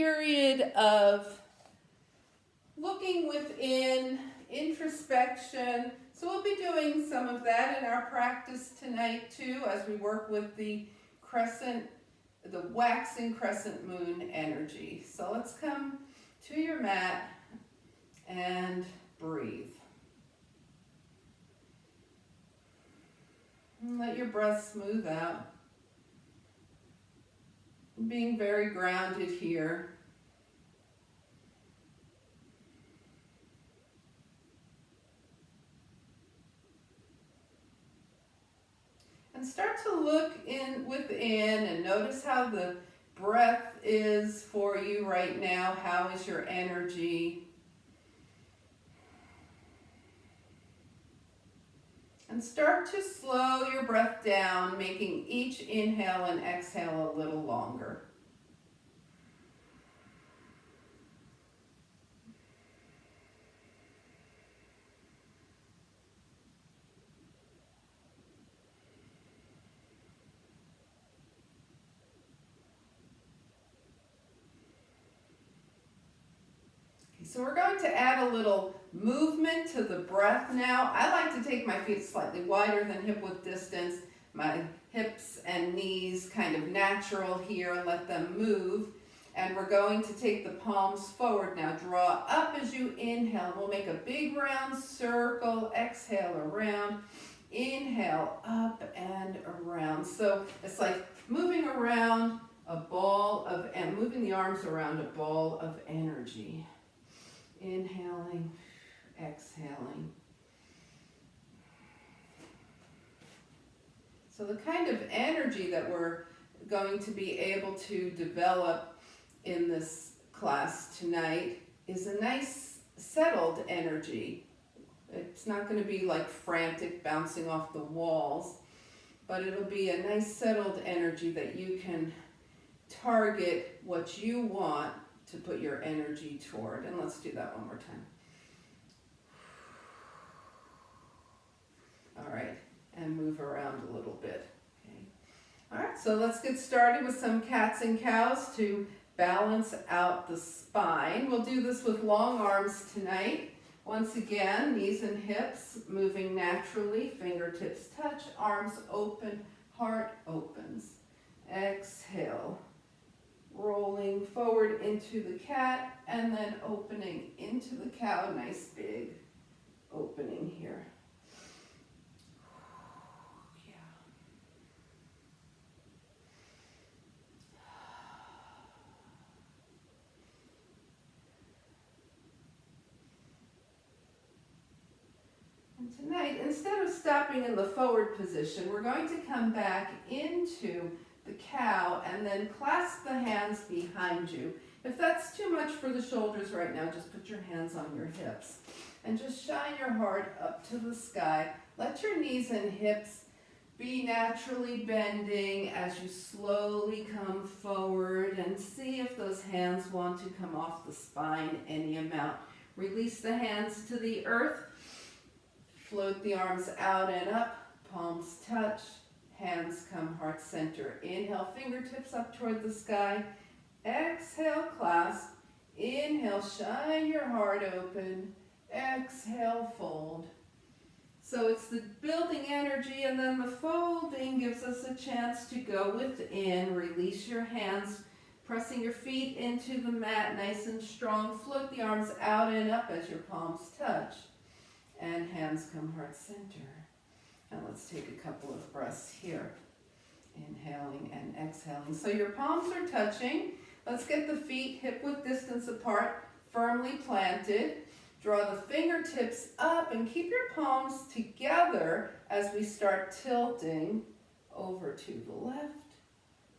Period of looking within, introspection. So we'll be doing some of that in our practice tonight too, as we work with the crescent, the waxing crescent moon energy. So let's come to your mat and breathe. And let your breath smooth out. Being very grounded here. And start to look within and notice how the breath is for you right now. How is your energy? And start to slow your breath down, making each inhale and exhale a little longer. So we're going to add a little movement to the breath now. I like to take my feet slightly wider than hip width distance. My hips and knees kind of natural here. Let them move. And we're going to take the palms forward now. Draw up as you inhale. We'll make a big round circle. Exhale around. Inhale up and around. So it's like moving around a ball of, and moving the arms around a ball of energy. Inhaling, exhaling. So the kind of energy that we're going to be able to develop in this class tonight is a nice settled energy. It's not going to be like frantic bouncing off the walls, but it'll be a nice settled energy that you can target what you want to put your energy toward. And let's do that one more time. All right, and move around a little bit. Okay. All right, so let's get started with some cats and cows to balance out the spine. We'll do this with long arms tonight. Once again, knees and hips moving naturally, fingertips touch, arms open, heart opens. Exhale. Rolling forward into the cat and then opening into the cow. Nice big opening here. Yeah. And tonight, instead of stopping in the forward position, we're going to come back into the cow and then clasp the hands behind you. If that's too much for the shoulders right now, just put your hands on your hips and just shine your heart up to the sky. Let your knees and hips be naturally bending as you slowly come forward, and see if those hands want to come off the spine any amount. Release the hands to the earth. Float the arms out and up. Palms touch. Hands come heart center. Inhale, fingertips up toward the sky. Exhale, clasp. Inhale, shine your heart open. Exhale, fold. So it's the building energy, and then the folding gives us a chance to go within. Release your hands, pressing your feet into the mat nice and strong. Float the arms out and up as your palms touch. And hands come heart center. And let's take a couple of breaths here. Inhaling and exhaling. So your palms are touching. Let's get the feet hip width distance apart, firmly planted. Draw the fingertips up and keep your palms together as we start tilting over to the left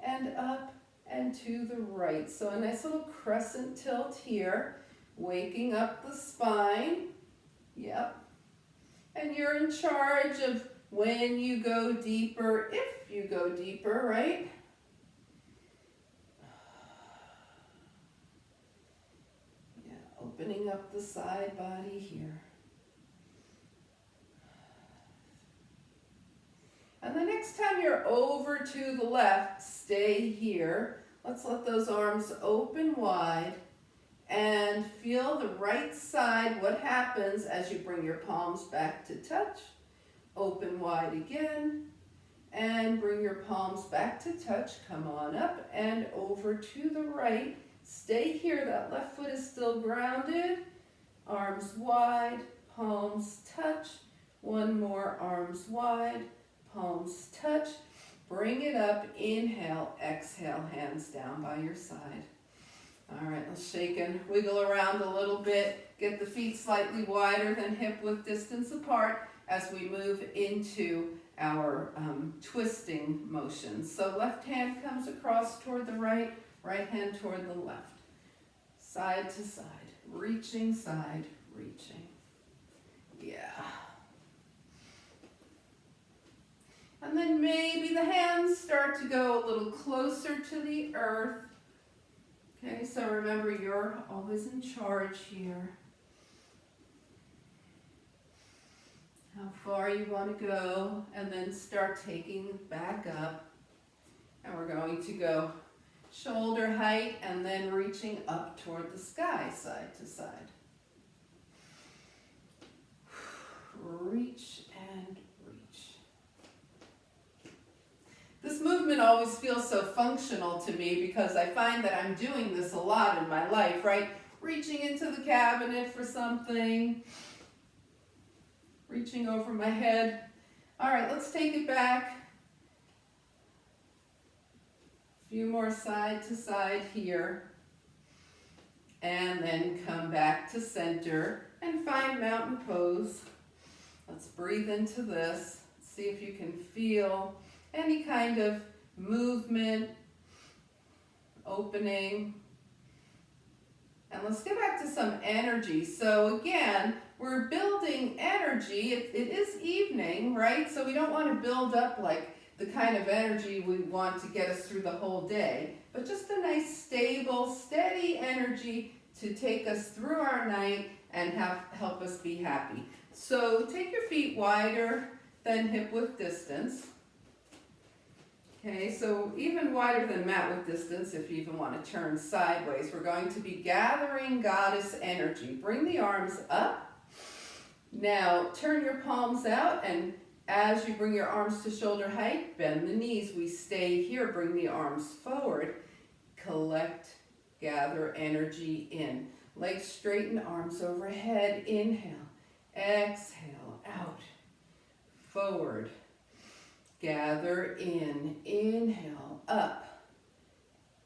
and up and to the right. So a nice little crescent tilt here, waking up the spine. Yep. And you're in charge of when you go deeper, if you go deeper, right? Yeah, opening up the side body here. And the next time you're over to the left, stay here. Let's let those arms open wide and feel the right side, what happens as you bring your palms back to touch. Open wide again and bring your palms back to touch. Come on up and over to the right. Stay here, that left foot is still grounded. Arms wide, palms touch. One more, arms wide, palms touch. Bring it up, inhale, exhale, hands down by your side. All right, let's shake and wiggle around a little bit. Get the feet slightly wider than hip width distance apart as we move into our twisting motion. So left hand comes across toward the right, right hand toward the left. Side to side, reaching, side, reaching. Yeah. And then maybe the hands start to go a little closer to the earth. Okay, so remember, you're always in charge here. How far you want to go, and then start taking back up. And we're going to go shoulder height and then reaching up toward the sky, side to side. Reach and reach. This movement always feels so functional to me because I find that I'm doing this a lot in my life, right? Reaching into the cabinet for something, reaching over my head. All right, let's take it back. A few more side to side here. And then come back to center and find mountain pose. Let's breathe into this. See if you can feel any kind of movement, opening. And let's get back to some energy. So again, we're building energy. It is evening, right? So we don't want to build up like the kind of energy we want to get us through the whole day, but just a nice, stable, steady energy to take us through our night and help us be happy. So take your feet wider than hip width distance. Okay, so even wider than mat width distance if you even want to turn sideways. We're going to be gathering goddess energy. Bring the arms up. Now turn your palms out, and as you bring your arms to shoulder height, bend the knees. We stay here, bring the arms forward. Collect, gather energy in. Legs straighten, arms overhead. Inhale, exhale, out, forward. Gather in, inhale, up,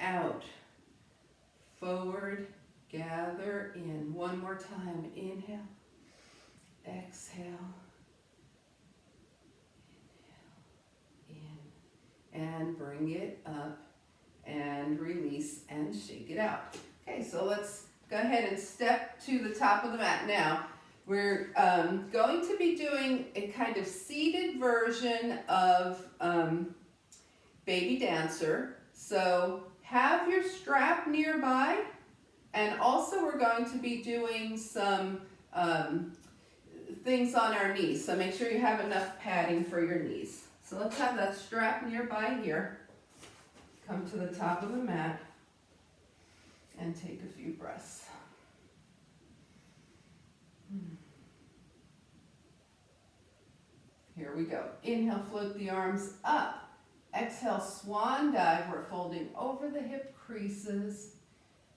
out, forward, gather in. One more time, inhale, exhale, inhale, in, and bring it up, and release, and shake it out. Okay, so let's go ahead and step to the top of the mat now. We're going to be doing a kind of seated version of baby dancer. So have your strap nearby, and also we're going to be doing some things on our knees. So make sure you have enough padding for your knees. So let's have that strap nearby here. Come to the top of the mat and take a few breaths. Here we go. Inhale, float the arms up. Exhale, swan dive. We're folding over the hip creases.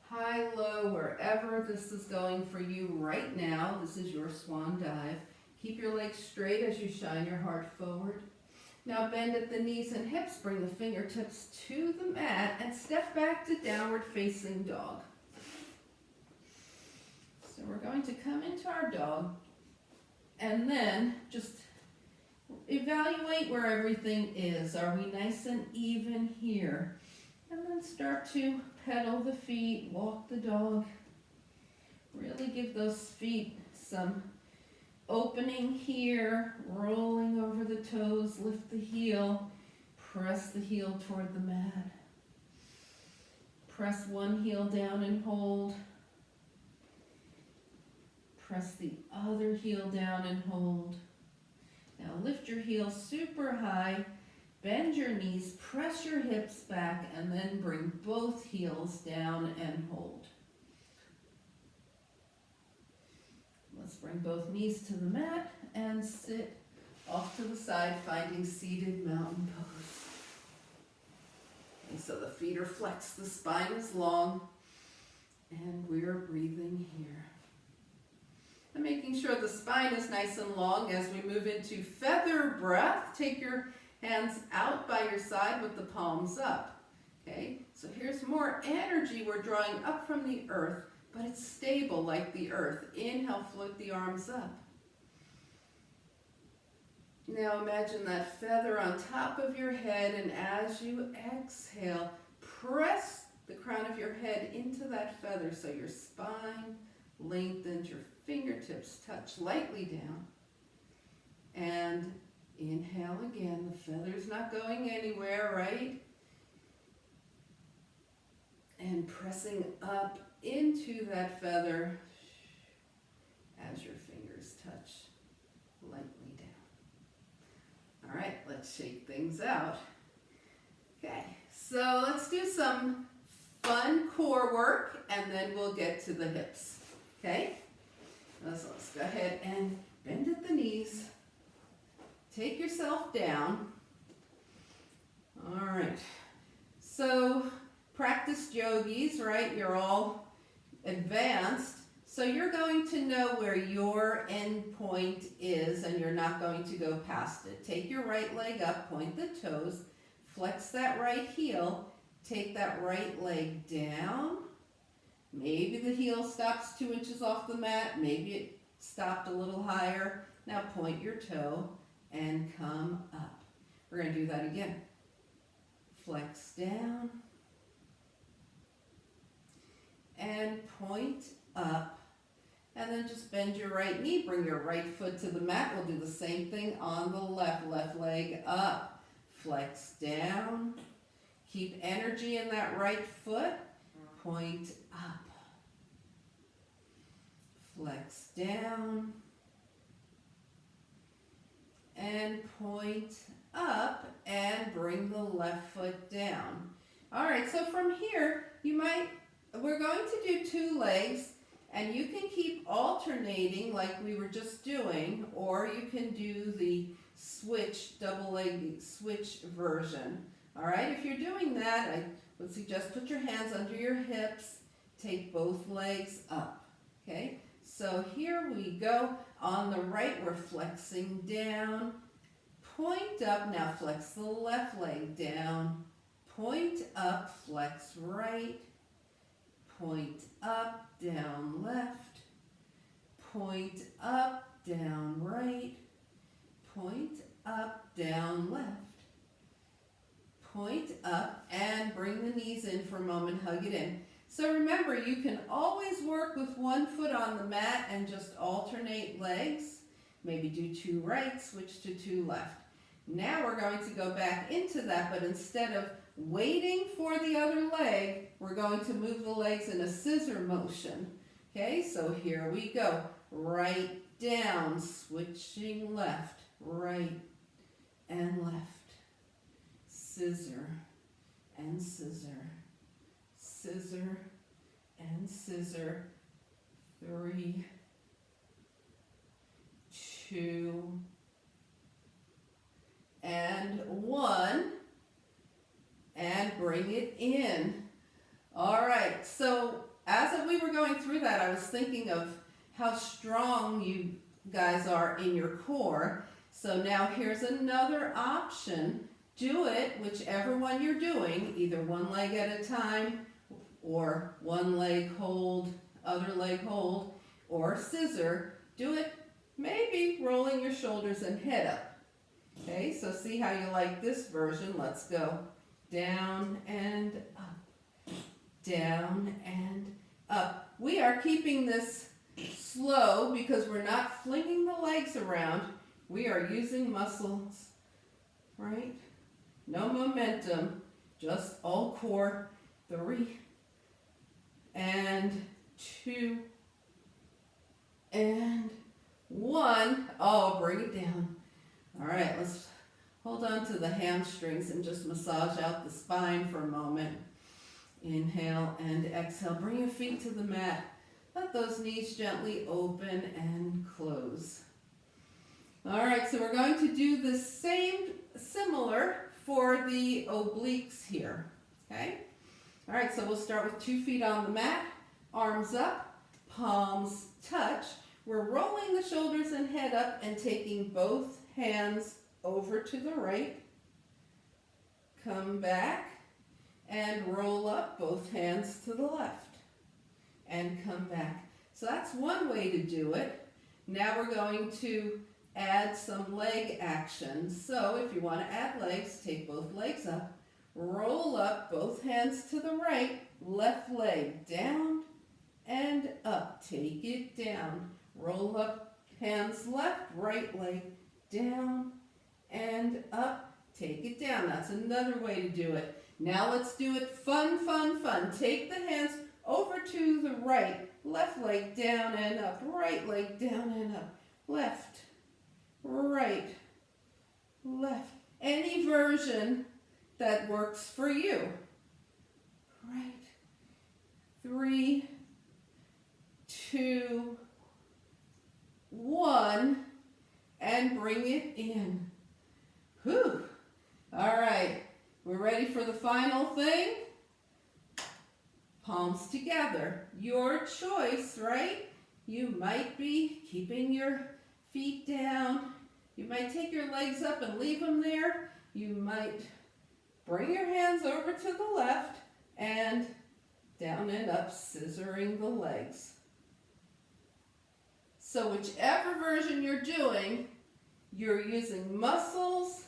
High, low, wherever this is going for you right now. This is your swan dive. Keep your legs straight as you shine your heart forward. Now bend at the knees and hips. Bring the fingertips to the mat and step back to downward facing dog. So we're going to come into our dog and then just evaluate where everything is. Are we nice and even here? And then start to pedal the feet, walk the dog. Really give those feet some opening here, rolling over the toes, lift the heel, press the heel toward the mat. Press one heel down and hold. Press the other heel down and hold. Now lift your heel super high Bend your knees, press your hips back, and then bring both heels down and hold. Let's bring both knees to the mat and sit off to the side, finding seated mountain pose. And so the feet are flexed, the spine is long, and we're breathing here. And making sure the spine is nice and long as we move into feather breath. Take your hands out by your side with the palms up. Okay, so here's more energy we're drawing up from the earth, but it's stable like the earth. Inhale, float the arms up. Now imagine that feather on top of your head, and as you exhale, press the crown of your head into that feather so your spine lengthens, your fingertips touch lightly down. And inhale again, the feather's not going anywhere, right? And pressing up into that feather as your fingers touch lightly down. All right, let's shake things out. Okay, so let's do some fun core work and then we'll get to the hips. Okay, let's go ahead and bend at the knees. Take yourself down. All right, so practiced yogis, right? You're all advanced. So you're going to know where your end point is and you're not going to go past it. Take your right leg up, point the toes, flex that right heel, take that right leg down. Maybe the heel stops 2 inches off the mat, maybe it stopped a little higher. Now point your toe and come up. We're going to do that again. Flex down and point up. And then just bend your right knee, bring your right foot to the mat. We'll do the same thing on the left leg up. Flex down. Keep energy in that right foot. Point up. Flex down. And point up and bring the left foot down. All right, so from here, we're going to do 2 legs. And you can keep alternating like we were just doing, or you can do the switch, double leg switch version. All right, if you're doing that, I would suggest put your hands under your hips, take both legs up. Okay, so here we go. On the right, we're flexing down, point up. Now flex the left leg down, point up, flex right. Point up, down left, point up, down right, point up, down left, point up, and bring the knees in for a moment, hug it in. So remember, you can always work with one foot on the mat and just alternate legs. Maybe do 2 right, switch to 2 left. Now we're going to go back into that, but instead of waiting for the other leg, we're going to move the legs in a scissor motion. Okay, so here we go. Right down, switching left, right and left. Scissor and scissor, scissor and scissor. 3, 2, and 1. And bring it in. All right, so as we were going through that, I was thinking of how strong you guys are in your core. So now here's another option. Do it, whichever one you're doing, either one leg at a time, or one leg hold, other leg hold, or scissor. Do it maybe rolling your shoulders and head up. Okay, so see how you like this version. Let's go. Down and up, down and up. We are keeping this slow because we're not flinging the legs around. We are using muscles, right? No momentum, just all core. 3 and 2 and 1. Oh, bring it down. All right, let's hold on to the hamstrings and just massage out the spine for a moment. Inhale and exhale. Bring your feet to the mat. Let those knees gently open and close. All right, so we're going to do the similar for the obliques here, okay? All right, so we'll start with 2 feet on the mat, arms up, palms touch. We're rolling the shoulders and head up and taking both hands over to the right. Come back and roll up both hands to the left and come back. So that's one way to do it. Now we're going to add some leg action. So if you want to add legs, take both legs up, roll up both hands to the right, left leg down and up. Take it down. Roll up, hands left, right leg down and up. Take it down. That's another way to do it. Now let's do it fun, fun, fun. Take the hands over to the right, left leg down and up, right leg down and up, left, right, left. Any version that works for you. Right. 3, 2, 1, and bring it in. Whew. All right, we're ready for the final thing. Palms together. Your choice, right? You might be keeping your feet down. You might take your legs up and leave them there. You might bring your hands over to the left and down and up, scissoring the legs. So whichever version you're doing, you're using muscles,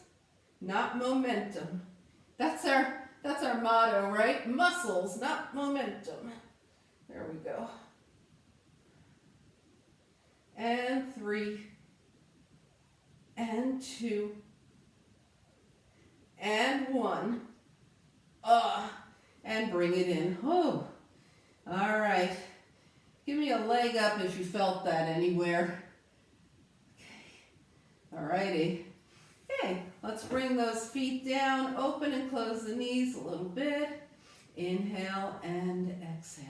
not momentum. That's our motto, right? Muscles, not momentum. There we go. And 3, and 2, and 1. And bring it in. Oh, all right. Give me a leg up if you felt that anywhere. Okay. All righty. Okay, let's bring those feet down, open and close the knees a little bit. Inhale and exhale.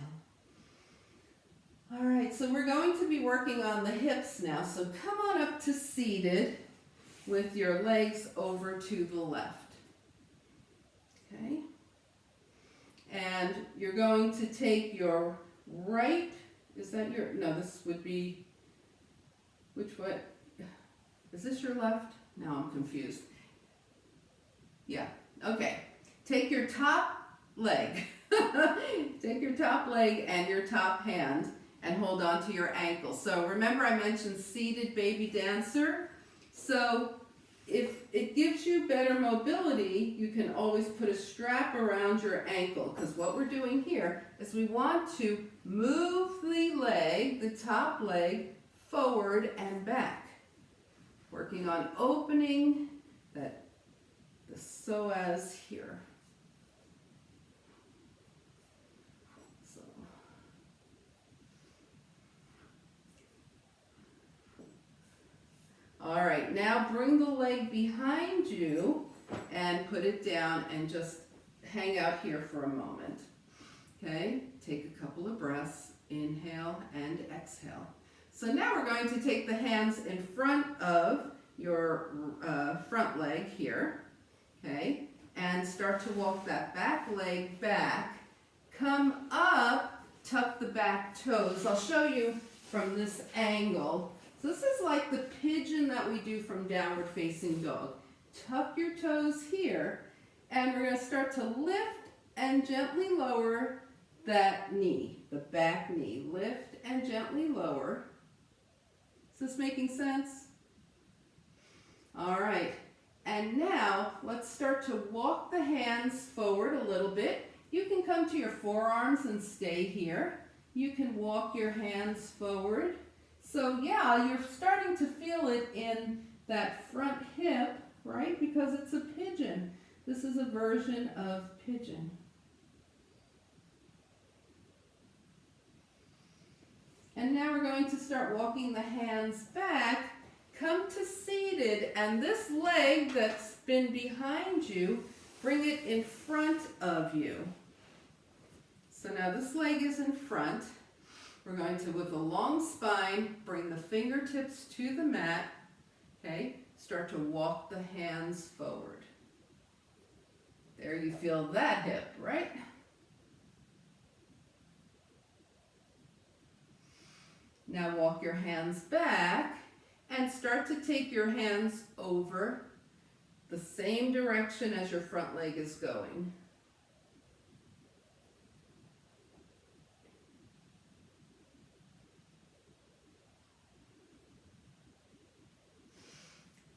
All right, so we're going to be working on the hips now. So come on up to seated with your legs over to the left. Okay. And you're going to take your right, is that your, no, this would be, which way? Is this your left? Now I'm confused. Yeah, okay. Take your top leg. Take your top leg and your top hand and hold on to your ankle. So remember I mentioned seated baby dancer. So if it gives you better mobility, you can always put a strap around your ankle, because what we're doing here is we want to move the leg, the top leg, forward and back. Working on opening the psoas here. So. All right, now bring the leg behind you and put it down and just hang out here for a moment. Okay, take a couple of breaths, inhale and exhale. So now we're going to take the hands in front of your front leg here, okay, and start to walk that back leg back. Come up, tuck the back toes. I'll show you from this angle. So this is like the pigeon that we do from downward facing dog. Tuck your toes here, and we're going to start to lift and gently lower that knee, the back knee. Lift and gently lower. Is this making sense? All right, and now let's start to walk the hands forward a little bit. You can come to your forearms and stay here. You can walk your hands forward. So yeah, you're starting to feel it in that front hip, right? Because it's a pigeon. This is a version of pigeon. And now we're going to start walking the hands back. Come to seated, and this leg that's been behind you, bring it in front of you. So now this leg is in front. We're going to, with a long spine, bring the fingertips to the mat, okay? Start to walk the hands forward. There, you feel that hip, right? Now walk your hands back and start to take your hands over the same direction as your front leg is going.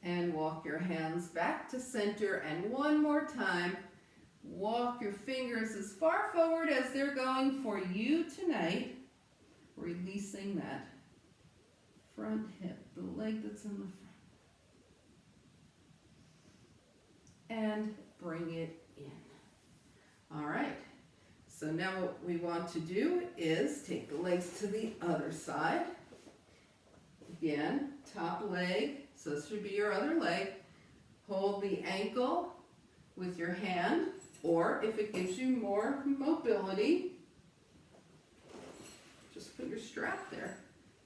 And walk your hands back to center, and one more time, walk your fingers as far forward as they're going for you tonight, releasing that front hip, the leg that's in the front. And bring it in. All right, so now what we want to do is take the legs to the other side. Again, top leg, so this should be your other leg. Hold the ankle with your hand, or if it gives you more mobility, just put your strap there.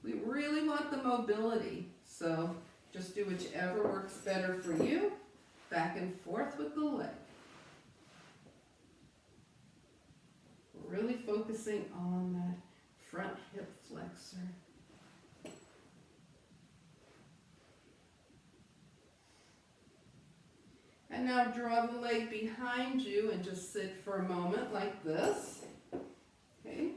We really want the mobility, so just do whichever works better for you. Back and forth with the leg. We're really focusing on that front hip flexor. And now draw the leg behind you and just sit for a moment like this. Okay.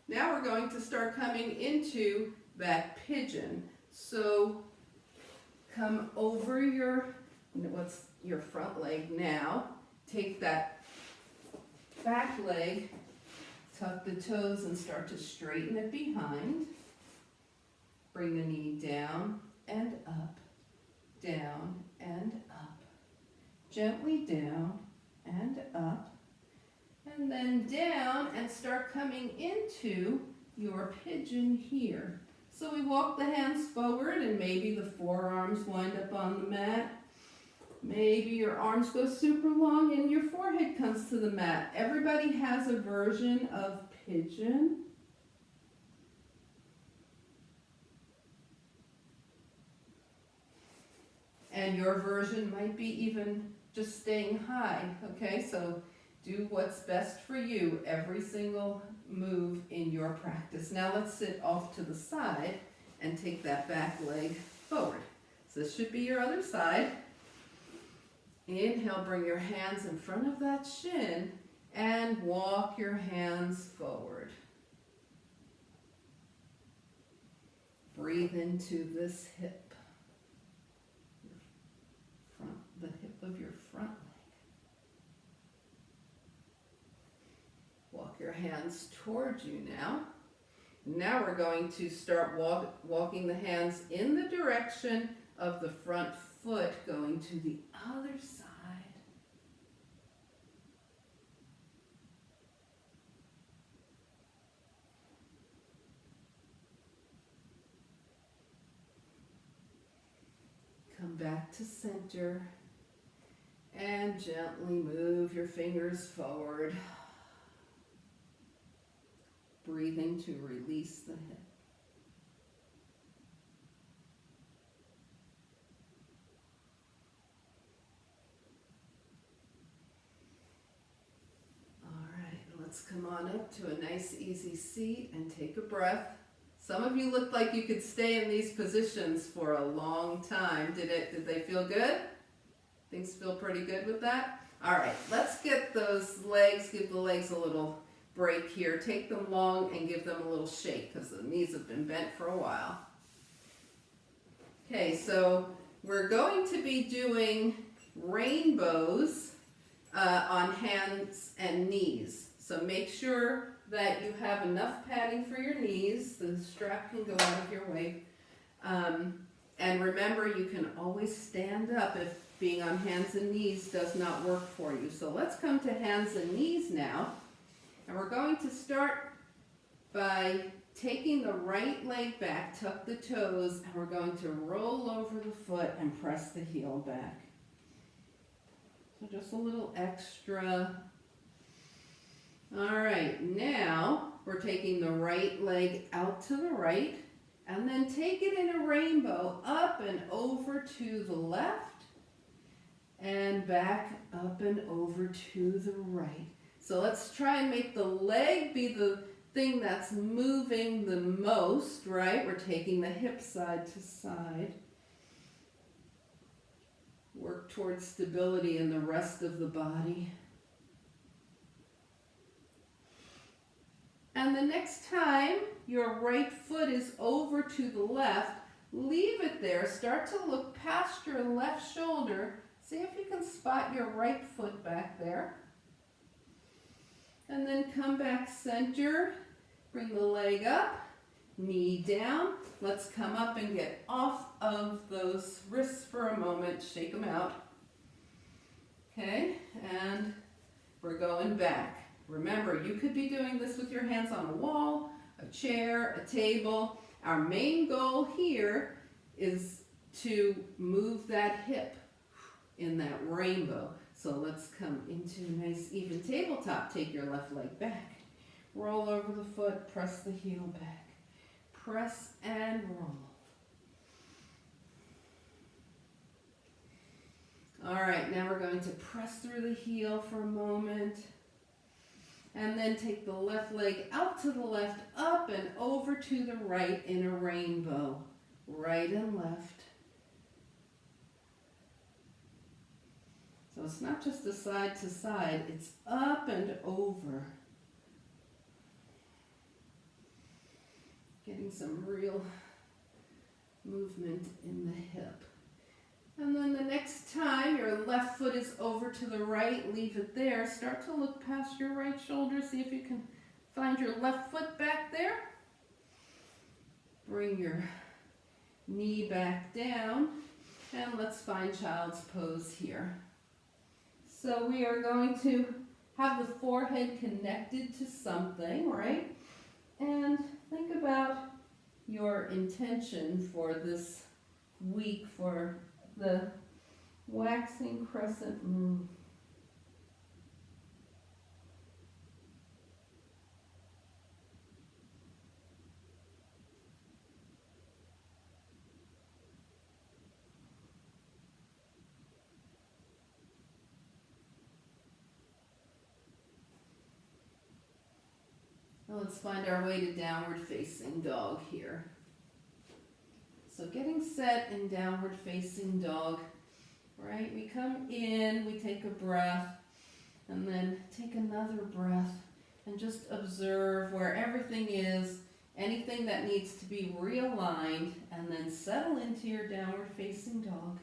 Now we're going to start coming into that pigeon. So come over your front leg now. Take that back leg, tuck the toes and start to straighten it behind. Bring the knee down and up, down and up. Gently down and up, and then down and start coming into your pigeon here. So we walk the hands forward and maybe the forearms wind up on the mat. Maybe your arms go super long and your forehead comes to the mat. Everybody has a version of pigeon. And your version might be even just staying high, okay? So do what's best for you every single move in your practice. Now let's sit off to the side and take that back leg forward. So this should be your other side. Inhale, bring your hands in front of that shin and walk your hands forward. Breathe into this hip. The hip of your front leg. Walk your hands towards you now. Now we're going to start walking the hands in the direction of the front foot, going to the other side. Come back to center. And gently move your fingers forward, breathing to release the hip. All right, let's come on up to a nice easy seat and take a breath. Some of you look like you could stay in these positions for a long time. Did they feel good? Things feel pretty good with that? All right, let's get those legs, give the legs a little break here. Take them long and give them a little shake because the knees have been bent for a while. Okay, so we're going to be doing rainbows on hands and knees. So make sure that you have enough padding for your knees. The strap can go out of your way. And remember, you can always stand up if being on hands and knees does not work for you. So let's come to hands and knees now. And we're going to start by taking the right leg back, tuck the toes, and we're going to roll over the foot and press the heel back. So just a little extra. All right, now we're taking the right leg out to the right and then take it in a rainbow up and over to the left and back up and over to the right. So let's try and make the leg be the thing that's moving the most, right? We're taking the hip side to side. Work towards stability in the rest of the body. And the next time your right foot is over to the left, leave it there. Start to look past your left shoulder. See if you can spot your right foot back there. And then come back center. Bring the leg up, knee down. Let's come up and get off of those wrists for a moment. Shake them out. Okay, and we're going back. Remember, you could be doing this with your hands on a wall, a chair, a table. Our main goal here is to move that hip in that rainbow. So let's come into a nice even tabletop. Take your left leg back. Roll over the foot, press the heel back. Press and roll. All right, now we're going to press through the heel for a moment. And then take the left leg out to the left, up and over to the right in a rainbow. Right and left. So it's not just a side to side, it's up and over. Getting some real movement in the hip. And then the next time your left foot is over to the right, leave it there. Start to look past your right shoulder. See if you can find your left foot back there. Bring your knee back down. And let's find child's pose here. So we are going to have the forehead connected to something, right? And think about your intention for this week for the waxing crescent moon. Now let's find our way to downward facing dog here. So getting set in downward facing dog, right? We come in, we take a breath, and then take another breath, and just observe where everything is, anything that needs to be realigned, and then settle into your downward facing dog.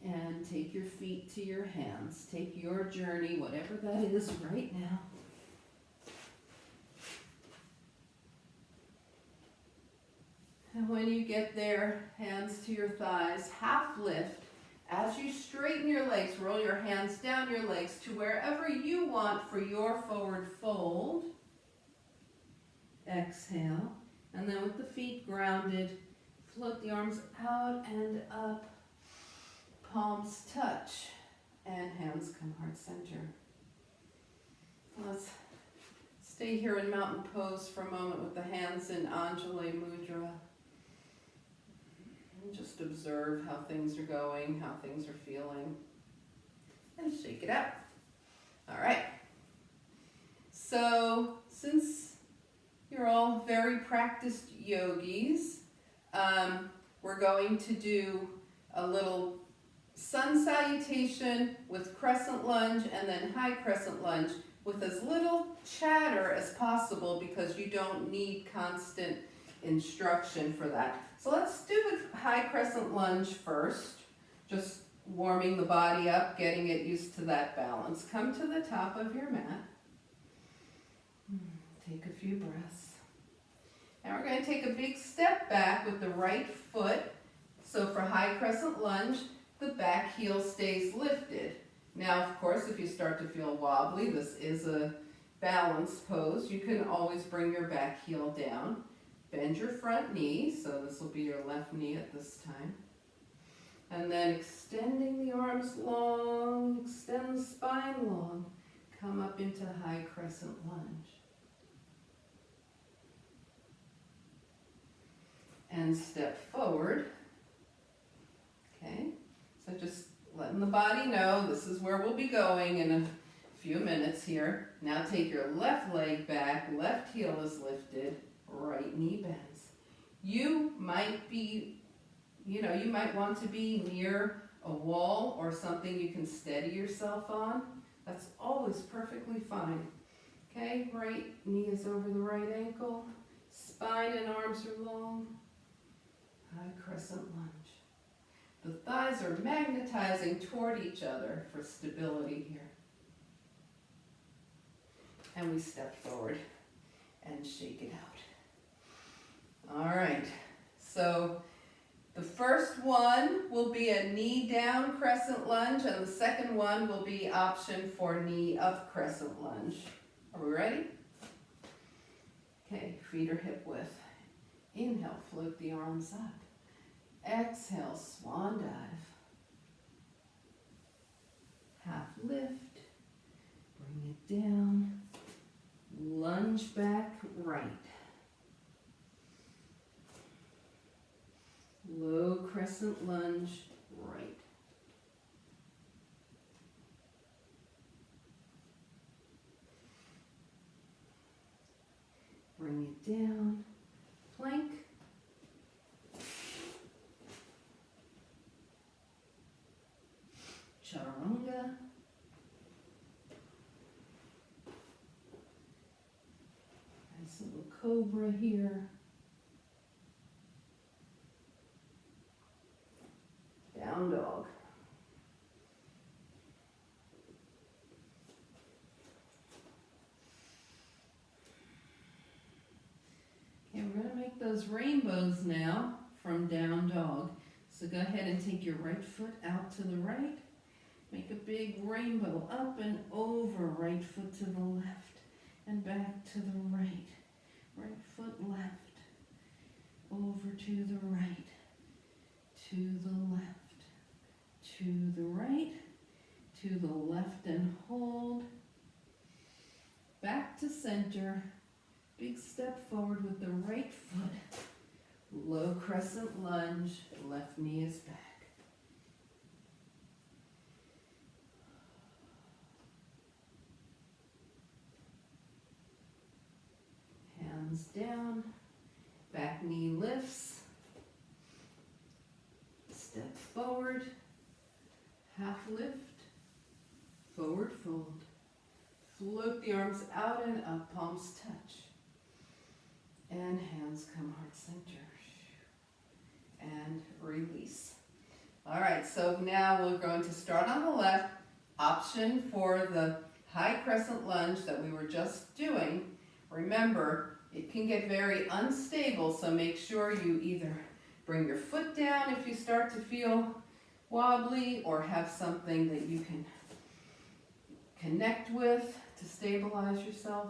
And take your feet to your hands. Take your journey, whatever that is right now. And when you get there, hands to your thighs, half lift. As you straighten your legs, roll your hands down your legs to wherever you want for your forward fold. Exhale. And then with the feet grounded, float the arms out and up. Palms touch and hands come heart center. Let's stay here in mountain pose for a moment with the hands in Anjali Mudra. And just observe how things are going, how things are feeling. And shake it out. All right. So since you're all very practiced yogis, we're going to do a little sun salutation with crescent lunge and then high crescent lunge with as little chatter as possible because you don't need constant instruction for that. So let's do the high crescent lunge first, just warming the body up, getting it used to that balance. Come to the top of your mat. Take a few breaths. And we're going to take a big step back with the right foot. So for high crescent lunge, the back heel stays lifted. Now, of course, if you start to feel wobbly, this is a balance pose, you can always bring your back heel down. Bend your front knee, so this will be your left knee at this time. And then extending the arms long, extend the spine long, come up into high crescent lunge. And step forward. Okay, so just letting the body know this is where we'll be going in a few minutes here. Now take your left leg back, left heel is lifted, right knee bends. You might be, you might want to be near a wall or something you can steady yourself on. That's always perfectly fine. Okay, right knee is over the right ankle, spine and arms are long, high crescent lunge. The thighs are magnetizing toward each other for stability here. And we step forward and shake it out. All right, so the first one will be a knee down crescent lunge, and the second one will be option for knee up crescent lunge. Are we ready? Okay, feet are hip width. Inhale, float the arms up. Exhale, swan dive. Half lift, bring it down, lunge back right. Low crescent lunge right. Bring it down, plank. Chaturanga. Nice little cobra here. Down dog. Okay, we're going to make those rainbows now from down dog. So go ahead and take your right foot out to the right. Make a big rainbow up and over, right foot to the left and back to the right. Right foot left, over to the right, to the left, to the right, to the left and hold. Back to center, big step forward with the right foot. Low crescent lunge, left knee is back. Hands down, back knee lifts, step forward, half lift, forward fold, float the arms out and up, palms touch, and hands come heart center, and release. All right, so now we're going to start on the left, option for the high crescent lunge that we were just doing. Remember, it can get very unstable, so make sure you either bring your foot down if you start to feel wobbly, or have something that you can connect with to stabilize yourself.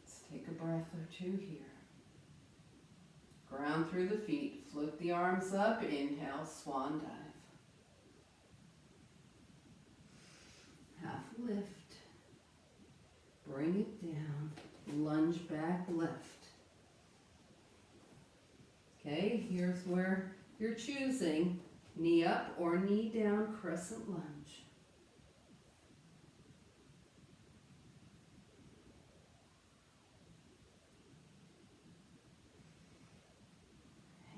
Let's take a breath or two here. Ground through the feet, float the arms up, inhale, swan dive. Half lift, bring it down, lunge back left. Okay, here's where you're choosing knee up or knee down crescent lunge.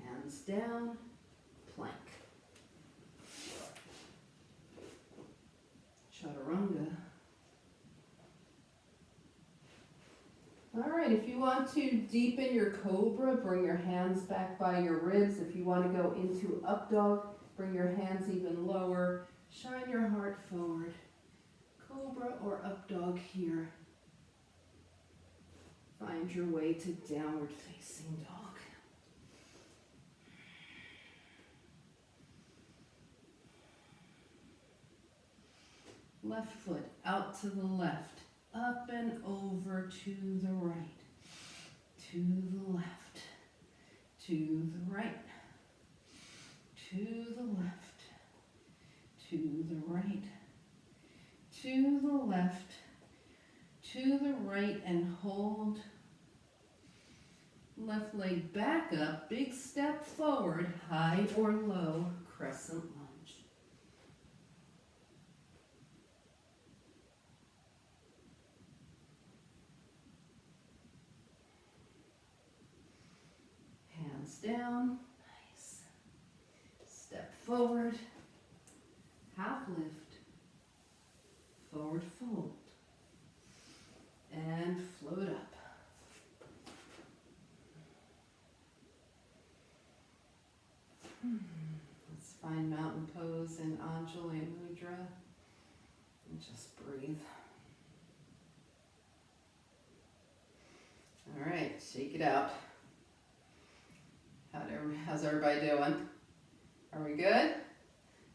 Hands down, plank. Chaturanga. All right, if you want to deepen your cobra, bring your hands back by your ribs. If you want to go into up dog, bring your hands even lower. Shine your heart forward. Cobra or up dog here. Find your way to downward facing dog. Left foot out to the left. up and over to the right, to the left, to the right, to the left, to the right, to the left, to the right, and hold. Left leg back up, big step forward, high or low, crescent lunge. Hands down, nice. Step forward, half lift, forward fold, and float up. Let's find mountain pose in Anjali Mudra and just breathe. All right, shake it out. How's everybody doing? Are we good?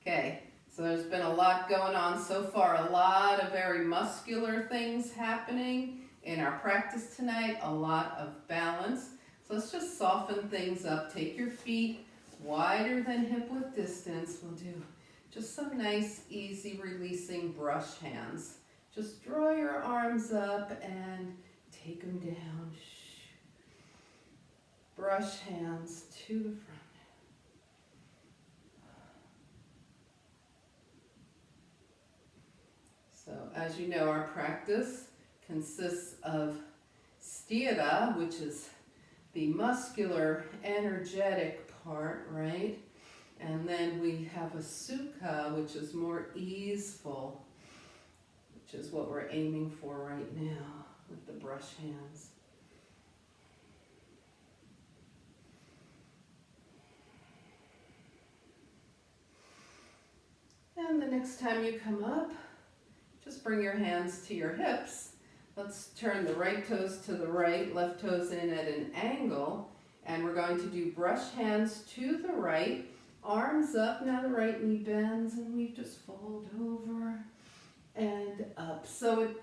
Okay, so there's been a lot going on so far, a lot of very muscular things happening in our practice tonight, a lot of balance. So let's just soften things up. Take your feet wider than hip width distance. We'll do just some nice, easy releasing brush hands. Just draw your arms up and take them down. Brush hands to the front. So as you know, our practice consists of sthira, which is the muscular, energetic part, right? And then we have a sukha, which is more easeful, which is what we're aiming for right now with the brush hands. And the next time you come up, just bring your hands to your hips. Let's turn the right toes to the right, left toes in at an angle. And we're going to do brush hands to the right, arms up. Now the right knee bends and we just fold over and up. So it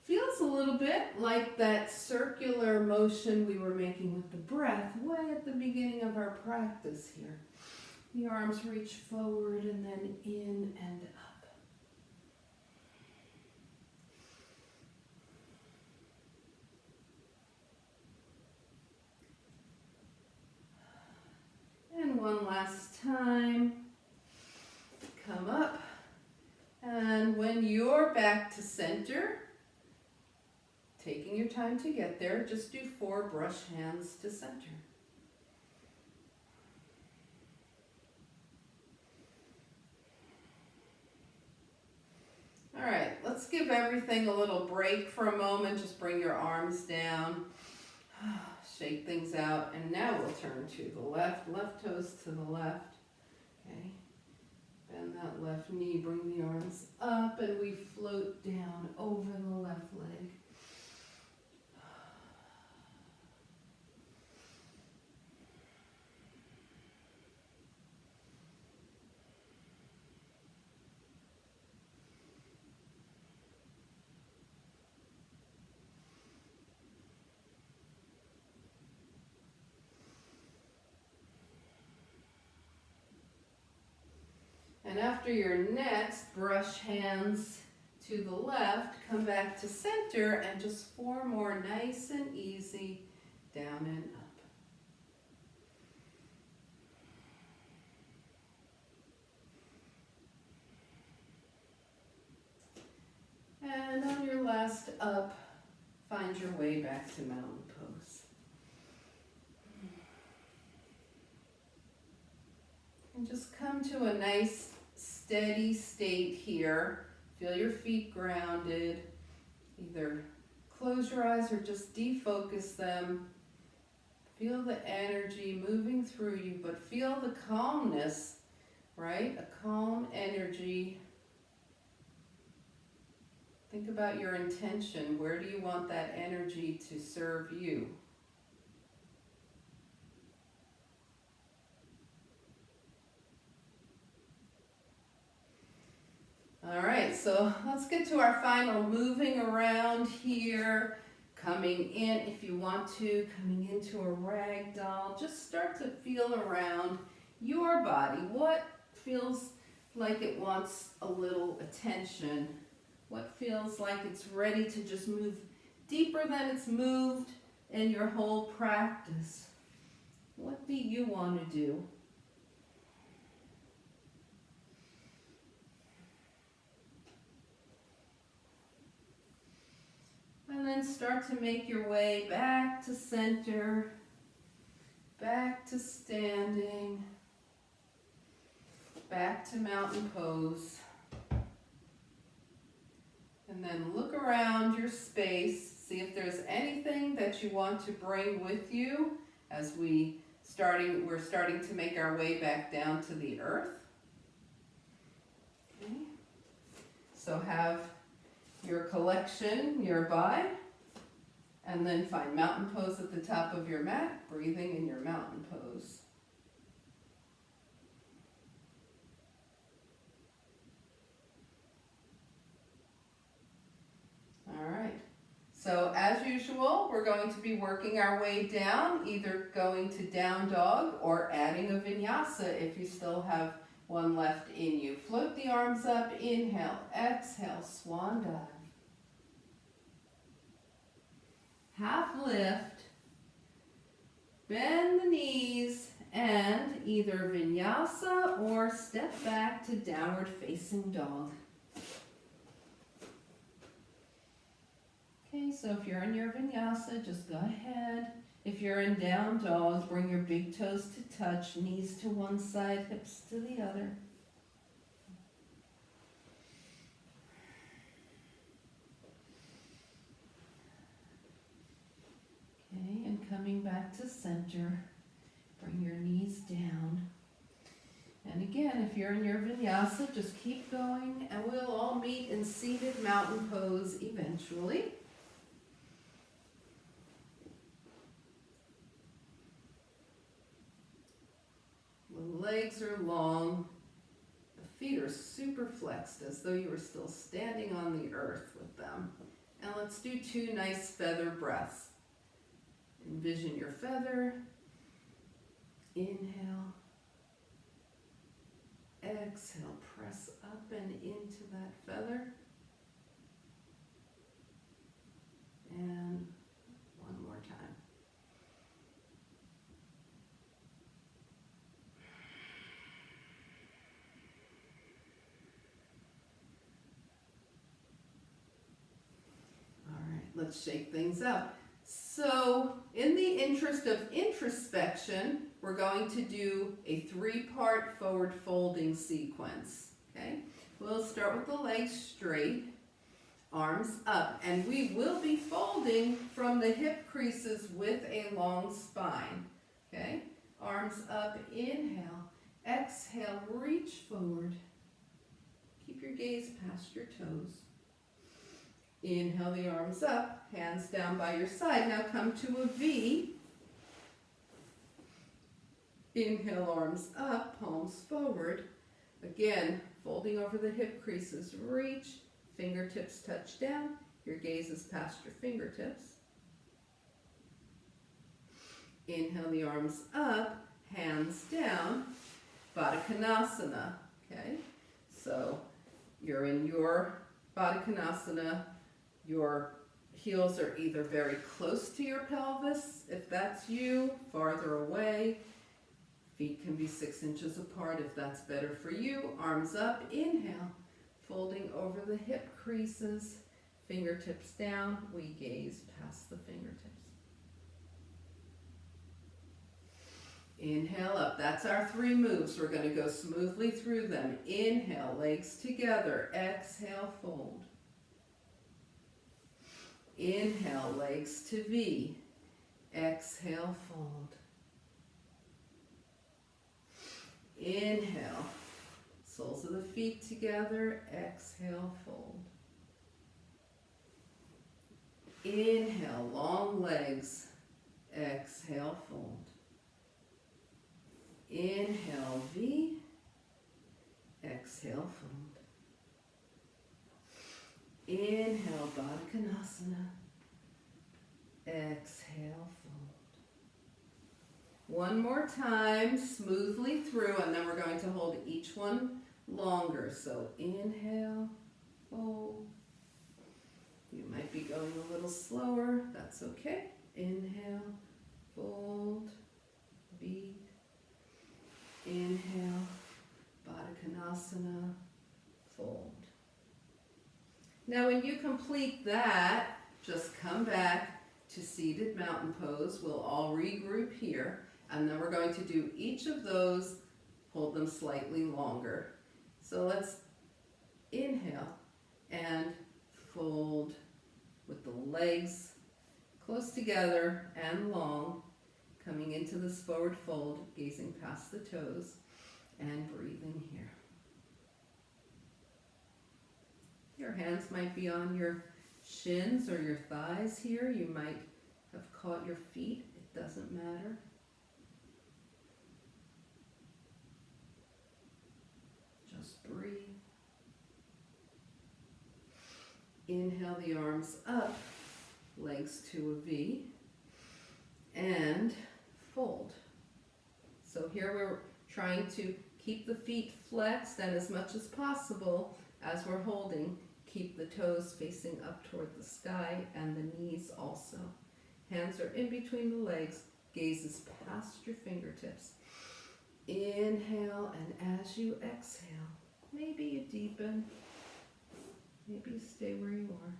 feels a little bit like that circular motion we were making with the breath way at the beginning of our practice here. The arms reach forward and then in and up. And one last time, come up, and when you're back to center, taking your time to get there, just do 4 brush hands to center. All right, let's give everything a little break for a moment. Just bring your arms down. Shake things out, and now we'll turn to the left toes to the left, okay? Bend that left knee, bring the arms up, and we float down over the left leg. And after your next brush hands to the left, come back to center and just 4 more nice and easy down and up. And on your last up, find your way back to mountain pose. And just come to a nice steady state here. Feel your feet grounded. Either close your eyes or just defocus them. Feel the energy moving through you, but feel the calmness, right? A calm energy. Think about your intention. Where do you want that energy to serve you? All right, so let's get to our final moving around here. Coming in, if you want to, coming into a rag doll. Just start to feel around your body. What feels like it wants a little attention? What feels like it's ready to just move deeper than it's moved in your whole practice? What do you want to do? And then start to make your way back to center, back to standing, back to mountain pose. And then look around your space, see if there's anything that you want to bring with you as we're starting to make our way back down to the earth. Okay. So have your collection nearby, and then find mountain pose at the top of your mat, breathing in your mountain pose. All right, so as usual, we're going to be working our way down, either going to down dog or adding a vinyasa if you still have one left in you. Float the arms up, inhale, exhale, swan dive. Half lift, bend the knees, and either vinyasa or step back to downward facing dog. Okay, so if you're in your vinyasa, just go ahead. If you're in down dog, bring your big toes to touch, knees to one side, hips to the other. Okay, and coming back to center, bring your knees down. And again, if you're in your vinyasa, just keep going, and we'll all meet in seated mountain pose eventually. The legs are long, the feet are super flexed as though you were still standing on the earth with them. And let's do 2 nice feather breaths. Envision your feather. Inhale. Exhale, press up and into that feather. And one more time. All right, let's shake things up. So, in the interest of introspection, we're going to do a 3-part forward folding sequence, okay? We'll start with the legs straight, arms up, and we will be folding from the hip creases with a long spine, okay? Arms up, inhale, exhale, reach forward. Keep your gaze past your toes. Inhale the arms up, hands down by your side. Now come to a V. Inhale, arms up, palms forward. Again, folding over the hip creases. Reach, fingertips touch down. Your gaze is past your fingertips. Inhale the arms up, hands down. Baddha Konasana, okay? So you're in your Baddha Konasana. Your heels are either very close to your pelvis, if that's you, farther away. Feet can be 6 inches apart if that's better for you. Arms up, inhale, folding over the hip creases, fingertips down, we gaze past the fingertips. Inhale up, that's our 3 moves. We're going to go smoothly through them. Inhale, legs together, exhale, fold. Inhale, legs to V. Exhale, fold. Inhale, soles of the feet together. Exhale, fold. Inhale, long legs. Exhale, fold. Inhale, V. Exhale, fold. Inhale, Baddha Konasana. Exhale, fold. One more time, smoothly through, and then we're going to hold each one longer. So inhale, fold. You might be going a little slower, that's okay. Inhale, fold, beat. Inhale, Baddha Konasana, fold. Now when you complete that, just come back to seated mountain pose. We'll all regroup here, and then we're going to do each of those, hold them slightly longer. So let's inhale and fold with the legs close together and long, coming into this forward fold, gazing past the toes, and breathing here. Your hands might be on your shins or your thighs here. You might have caught your feet. It doesn't matter. Just breathe. Inhale the arms up, legs to a V, and fold. So here we're trying to keep the feet flexed, and as much as possible, as we're holding, keep the toes facing up toward the sky and the knees also. Hands are in between the legs, gaze is past your fingertips. Inhale, and as you exhale, maybe you deepen, maybe you stay where you are.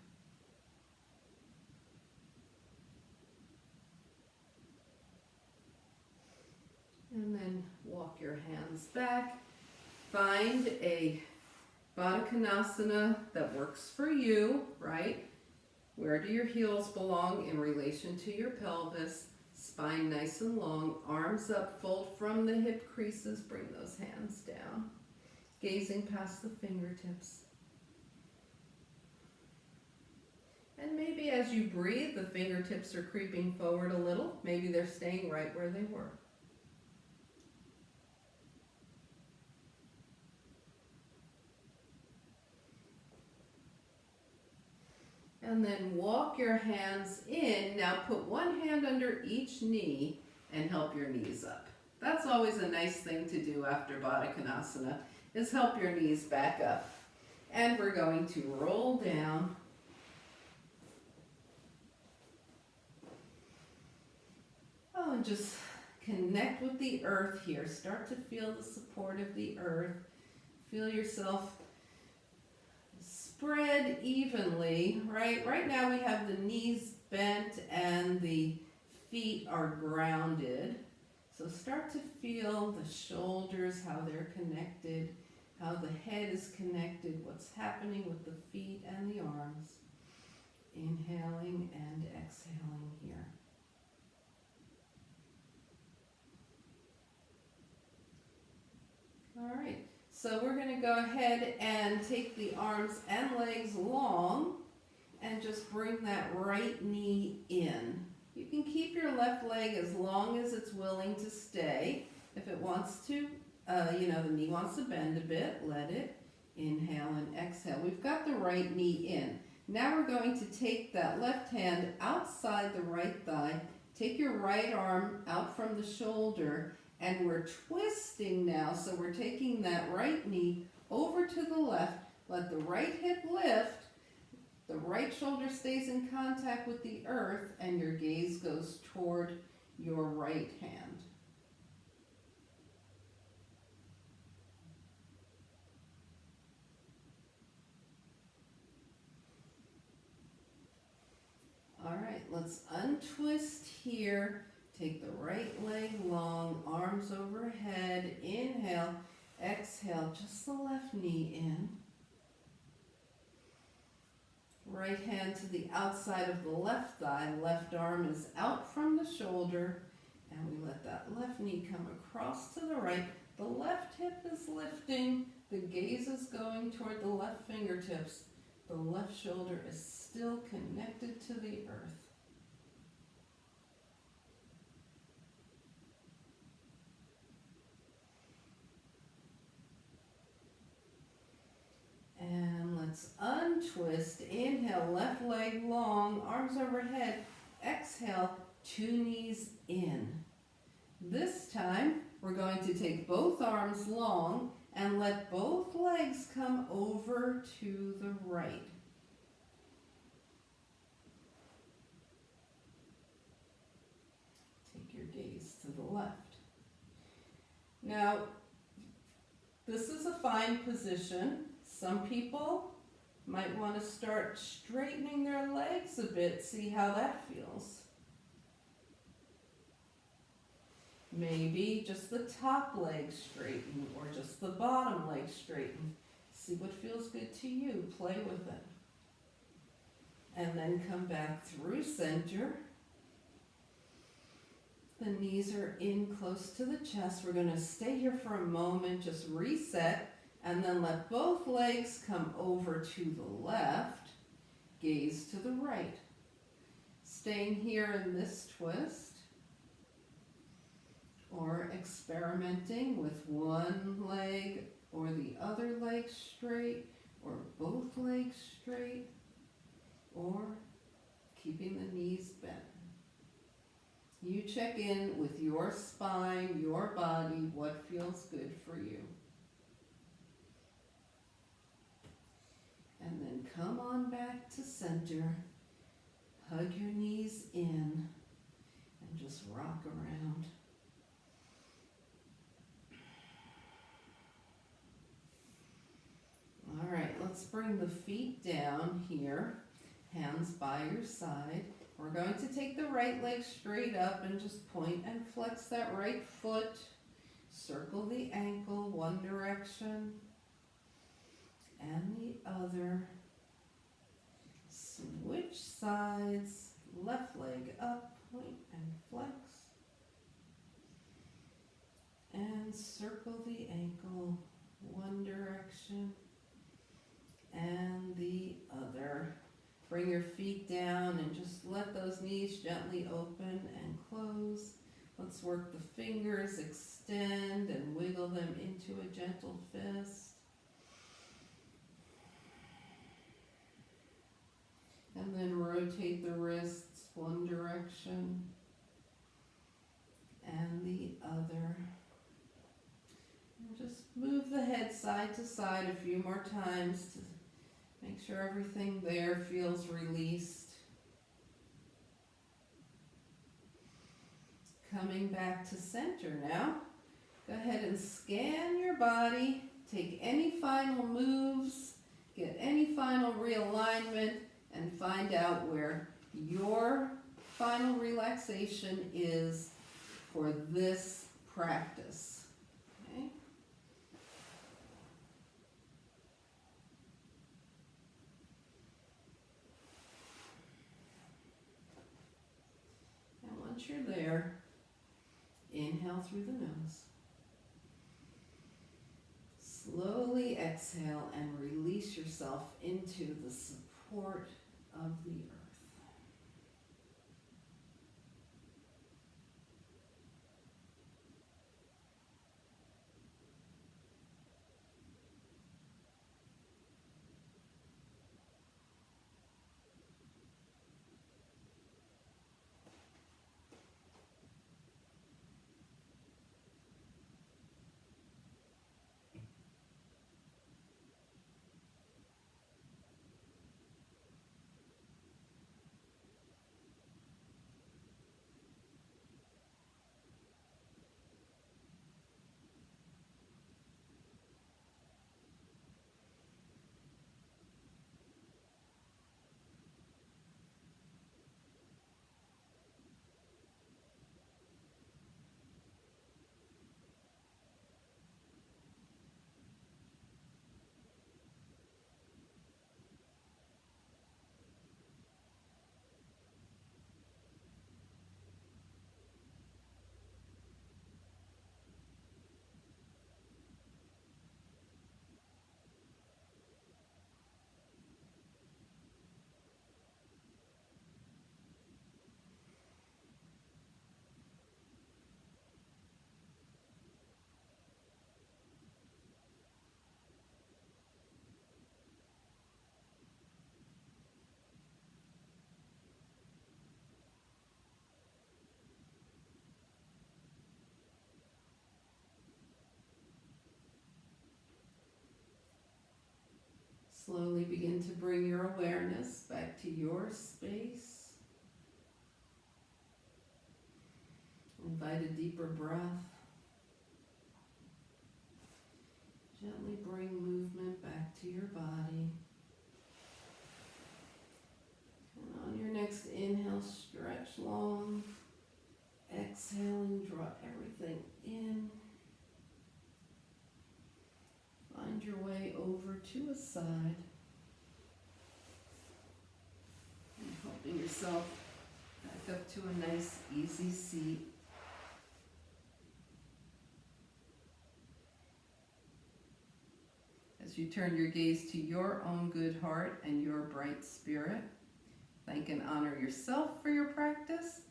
And then walk your hands back. Find a Baddha Konasana that works for you, right? Where do your heels belong in relation to your pelvis? Spine nice and long, arms up, fold from the hip creases, bring those hands down. Gazing past the fingertips. And maybe as you breathe, the fingertips are creeping forward a little. Maybe they're staying right where they were. And then walk your hands in. Now put one hand under each knee and help your knees up. That's always a nice thing to do after Baddha Konasana, is help your knees back up. And we're going to roll down. Oh, and just connect with the earth here. Start to feel the support of the earth. Feel yourself spread evenly, right? Right now we have the knees bent and the feet are grounded. So start to feel the shoulders, how they're connected, how the head is connected, what's happening with the feet and the arms. Inhaling and exhaling here. All right. So we're going to go ahead and take the arms and legs long and just bring that right knee in. You can keep your left leg as long as it's willing to stay. If it wants to, the knee wants to bend a bit, let it. Inhale and exhale. We've got the right knee in. Now we're going to take that left hand outside the right thigh, take your right arm out from the shoulder, and we're twisting now, so we're taking that right knee over to the left, let the right hip lift, the right shoulder stays in contact with the earth, and your gaze goes toward your right hand. All right, let's untwist here. Take the right leg long, arms overhead. Inhale, exhale, just the left knee in. Right hand to the outside of the left thigh. Left arm is out from the shoulder. And we let that left knee come across to the right. The left hip is lifting. The gaze is going toward the left fingertips. The left shoulder is still connected to the earth. And let's untwist twist. Inhale, left leg long, arms overhead. Exhale, 2 knees in. This time, we're going to take both arms long and let both legs come over to the right. Take your gaze to the left. Now, this is a fine position. Some people might want to start straightening their legs a bit, see how that feels. Maybe just the top leg straighten or just the bottom leg straighten. See what feels good to you. Play with it. And then come back through center. The knees are in close to the chest. We're going to stay here for a moment, just reset, and then let both legs come over to the left. Gaze to the right. Staying here in this twist. Or experimenting with one leg or the other leg straight, or both legs straight, or keeping the knees bent. You check in with your spine, your body, what feels good for you. And then come on back to center. Hug your knees in and just rock around. All right, let's bring the feet down here, hands by your side. We're going to take the right leg straight up and just point and flex that right foot. Circle the ankle one direction and the other. Switch sides, left leg up, point and flex. And circle the ankle one direction and the other. Bring your feet down and just let those knees gently open and close. Let's work the fingers, extend and wiggle them into a gentle fist. And then rotate the wrists one direction and the other. And just move the head side to side a few more times to make sure everything there feels released. Coming back to center now. Go ahead and scan your body. Take any final moves, get any final realignment, and find out where your final relaxation is for this practice. Once you're there, inhale through the nose. Slowly exhale and release yourself into the support of the earth. Slowly begin to bring your awareness back to your space. Invite a deeper breath. Gently bring movement back to your body. And on your next inhale, stretch long. Exhaling, draw everything in. Find your way over to a side. And helping yourself back up to a nice, easy seat. As you turn your gaze to your own good heart and your bright spirit, thank and honor yourself for your practice,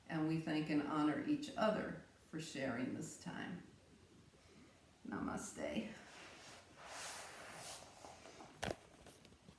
and we thank and honor each other for sharing this time. Namaste.